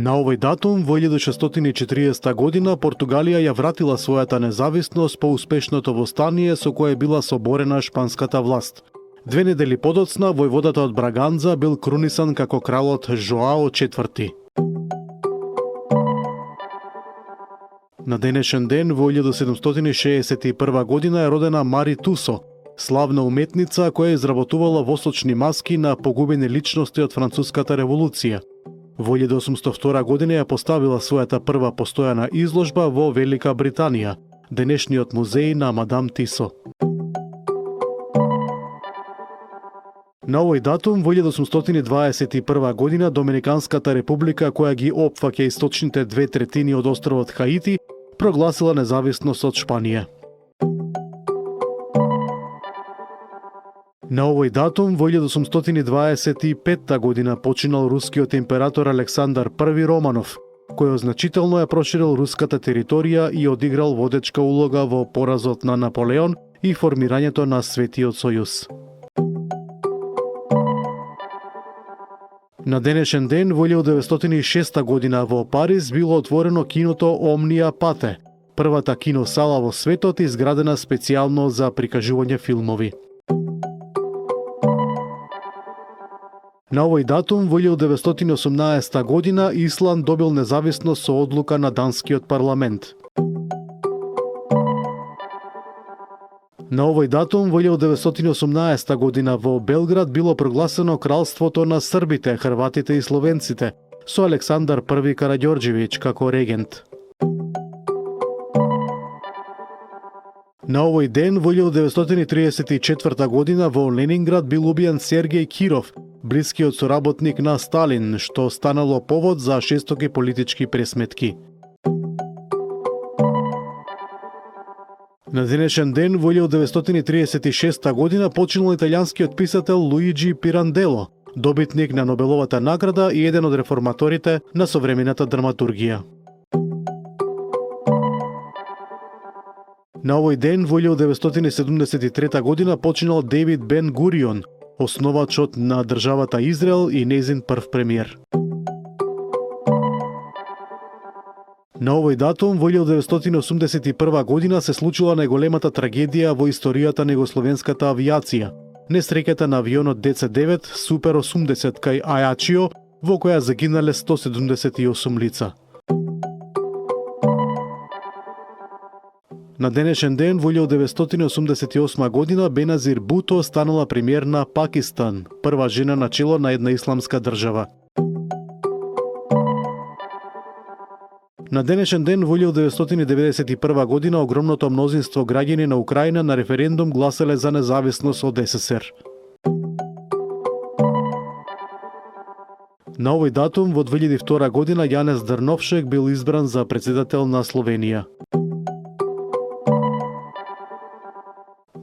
На овој датум во 1640 година Португалија ја вратила својата независност по успешното востание со кое била соборена шпанската власт. 2 недели подоцна војводата од Браганза бил крунисан како кралот Жоао IV. На денешен ден во 1761 година е родена Мари Тусо, славна уметница која изработувала восочни маски на погубени личности од Француската револуција. Во 1802 година ја поставила својата прва постојана изложба во Велика Британија, денешниот музеј на Мадам Тисо. На овој датум во 1821 година Доминиканската република, која ги опфаќа источните 2/3 од островот Хаити, прогласила независност од Шпанија. На овој датум во 1825 година починал рускиот император Александар I Романов, кој значително ја проширил руската територија и одиграл водечка улога во поразот на Наполеон и формирањето на Светиот сојуз. На денешен ден во 1906 година во Париз било отворено киното Омнија Пате, првата киносала во светот изградена специјално за прикажување филмови. На овој датум во 1918 година Исланд добил независност со одлука на данскиот парламент. На овој датум во 1918 година во Белград било прогласено кралството на србите, хрватите и словенците, со Александар I Караѓорđević како регент. На овој ден во 1934 година во Ленинград бил убиен Сергеј Киров, блискиот соработник на Сталин, што станало повод за жестоки политички пресметки. На денешен ден во 1936 година починал италијанскиот писател Луиджи Пирандело, добитник на Нобеловата награда и еден од реформаторите на современата драматургија. На овој ден во 1973 година починал Девид Бен Гурион, основачот на државата Израел и нејзин прв премиер. На овој датум во 1981 година се случила најголемата трагедија во историјата на југословенската авијација, несреќата на авионот DC-9 Супер 80 кај Ајачио, во која загинале 178 лица. На денешен ден во 1988 година Беназир Буто станала премиер на Пакистан, прва жена на чело на една исламска држава. На денешен ден во 1991 година огромното мнозинство граѓани на Украина на референдум гласеле за независност од СССР. На овој датум во 2002 година Јанез Дрновшек бил избран за председател на Словенија.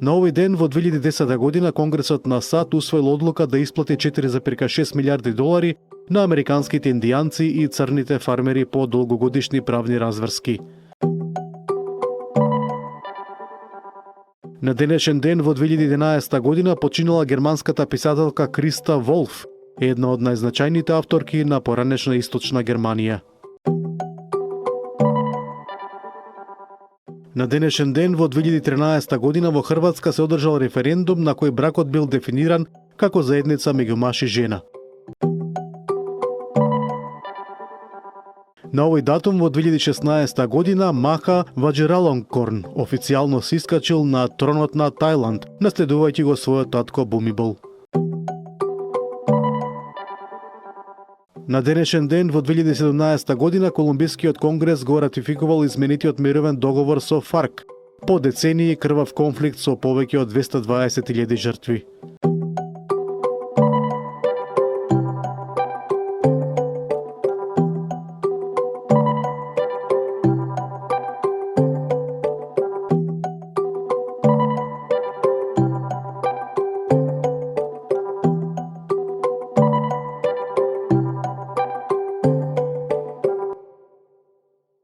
На овој ден во 2010 година Конгресот на САД усвоил одлука да исплати 4,6 милиарди долари на американските индијанци и црните фармери по долгогодишни правни разврски. На денешен ден во 2011 година починала германската писателка Криста Волф, една од најзначајните авторки на поранешна источна Германија. На денешен ден во 2013 година во Хрватска се одржал референдум на кој бракот бил дефиниран како заедница меѓу маж и жена. На овој датум во 2016 година Маха Ваџиралонгкорн официјално се искачил на тронот на Тајланд, наследувајќи го својот татко Бумибол. На денешен ден во 2017 година Колумбискиот конгрес го ратификувал изменетиот мировен договор со ФАРК, по децении крвав конфликт со повеќе од 220.000 жртви.